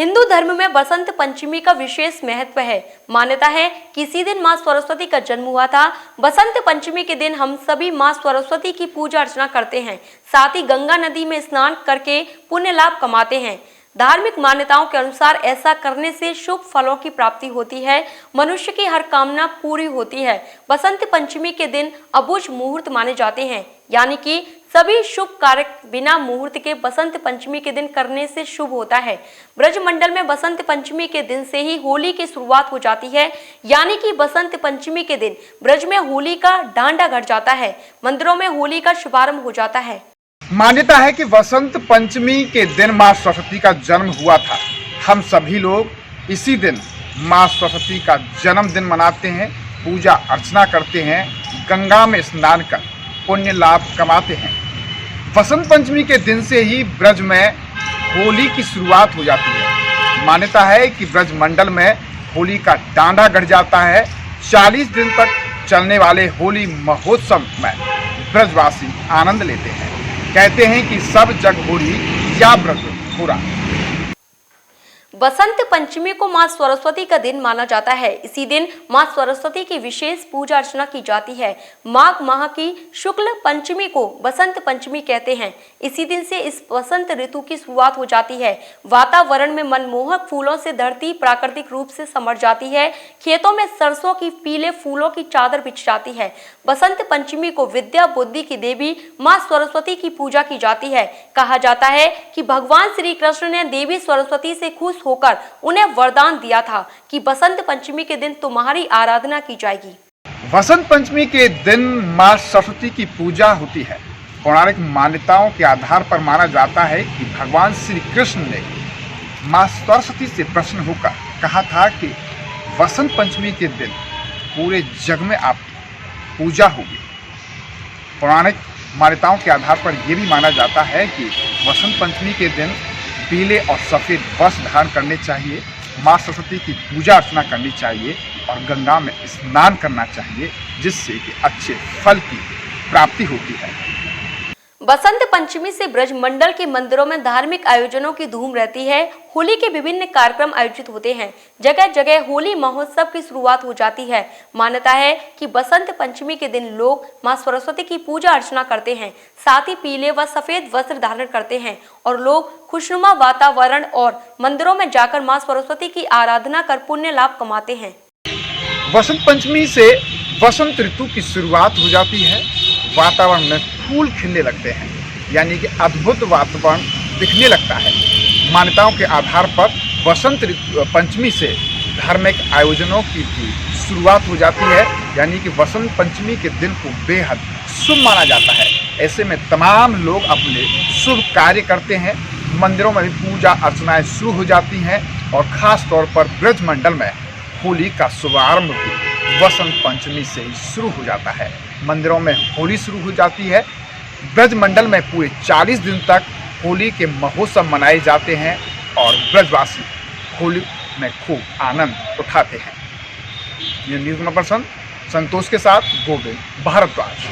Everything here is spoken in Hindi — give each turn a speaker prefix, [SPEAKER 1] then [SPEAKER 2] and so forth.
[SPEAKER 1] हिंदू धर्म में बसंत पंचमी का विशेष महत्व है। मान्यता है कि इसी दिन मां सरस्वती का जन्म हुआ था। बसंत पंचमी के दिन हम सभी मां सरस्वती की पूजा अर्चना करते हैं, साथ ही गंगा नदी में स्नान करके पुण्य लाभ कमाते हैं। धार्मिक मान्यताओं के अनुसार ऐसा करने से शुभ फलों की प्राप्ति होती है, मनुष्य की हर कामना पूरी होती है। बसंत पंचमी के दिन अबुझ मुहूर्त माने जाते हैं, यानी कि सभी शुभ कार्य बिना मुहूर्त के बसंत पंचमी के दिन करने से शुभ होता है। ब्रजमंडल में बसंत पंचमी के दिन से ही होली की शुरुआत हो जाती है, यानी कि बसंत पंचमी के दिन ब्रज में होली का डांडा गड़ जाता है, मंदिरों में होली का शुभारंभ हो जाता है।
[SPEAKER 2] मान्यता है कि वसंत पंचमी के दिन मां सरस्वती का जन्म हुआ था। हम सभी लोग इसी दिन मां सरस्वती का जन्मदिन मनाते हैं, पूजा अर्चना करते हैं, गंगा में स्नान कर पुण्य लाभ कमाते हैं। वसंत पंचमी के दिन से ही ब्रज में होली की शुरुआत हो जाती है। मान्यता है कि ब्रज मंडल में होली का डांडा गड़ जाता है। 40 दिन तक चलने वाले होली महोत्सव में ब्रजवासी आनंद लेते हैं। कहते हैं कि सब जग होली या ब्रज पूरा।
[SPEAKER 1] बसंत पंचमी को मां सरस्वती का दिन माना जाता है। इसी दिन मां सरस्वती की विशेष पूजा अर्चना की जाती है। माघ माह की शुक्ल पंचमी को बसंत पंचमी कहते हैं। इसी दिन से इस बसंत ऋतु की शुरुआत हो जाती है। वातावरण में मनमोहक फूलों से धरती प्राकृतिक रूप से समर जाती है। खेतों में सरसों की पीले फूलों की चादर बिछ जाती है। बसंत पंचमी को विद्या बुद्धि की देवी मां सरस्वती की पूजा की जाती है। कहा जाता है कि भगवान श्री कृष्ण ने देवी सरस्वती से खुश होकर उन्हें वरदान दिया था कि बसंत पंचमी के दिन तुम्हारी आराधना की जाएगी।
[SPEAKER 2] वसंत पंचमी के दिन मां सरस्वती की पूजा होती है। पौराणिक मान्यताओं के आधार पर माना जाता है कि भगवान श्री कृष्ण ने मां सरस्वती से प्रसन्न होकर कहा था कि वसंत पंचमी के दिन पूरे जग में आपकी पूजा होगी। पौराणिक मान्यताओं के आधार पर यह भी माना जाता है कि वसंत पंचमी के दिन पीले और सफ़ेद वस्त्र धारण करने चाहिए, मां सरस्वती की पूजा अर्चना करनी चाहिए और गंगा में स्नान करना चाहिए, जिससे कि अच्छे फल की प्राप्ति होती है।
[SPEAKER 1] बसंत पंचमी से ब्रज मंडल के मंदिरों में धार्मिक आयोजनों की धूम रहती है। होली के विभिन्न कार्यक्रम आयोजित होते हैं। जगह जगह होली महोत्सव की शुरुआत हो जाती है। मान्यता है कि बसंत पंचमी के दिन लोग मां सरस्वती की पूजा अर्चना करते हैं, साथ ही पीले व सफेद वस्त्र धारण करते हैं और लोग खुशनुमा वातावरण और मंदिरों में जाकर मां सरस्वती की आराधना कर पुण्य लाभ कमाते हैं।
[SPEAKER 2] वसंत पंचमी से वसंत ऋतु की शुरुआत हो जाती है। वातावरण में फूल खिलने लगते हैं, यानी कि अद्भुत वातावरण दिखने लगता है। मान्यताओं के आधार पर वसंत पंचमी से धार्मिक आयोजनों की भी शुरुआत हो जाती है, यानी कि वसंत पंचमी के दिन को बेहद शुभ माना जाता है। ऐसे में तमाम लोग अपने शुभ कार्य करते हैं। मंदिरों में भी पूजा अर्चनाएं शुरू हो जाती हैं और ख़ास तौर पर ब्रज मंडल में होली का शुभारंभ भी वसंत पंचमी से ही शुरू हो जाता है। मंदिरों में होली शुरू हो जाती है। ब्रज मंडल में पूरे 40 दिन तक होली के महोत्सव मनाए जाते हैं और ब्रजवासी होली में खूब आनंद उठाते हैं। ये न्यूज़ पर्सन संतोष के साथ गोविंद भारद्वाज।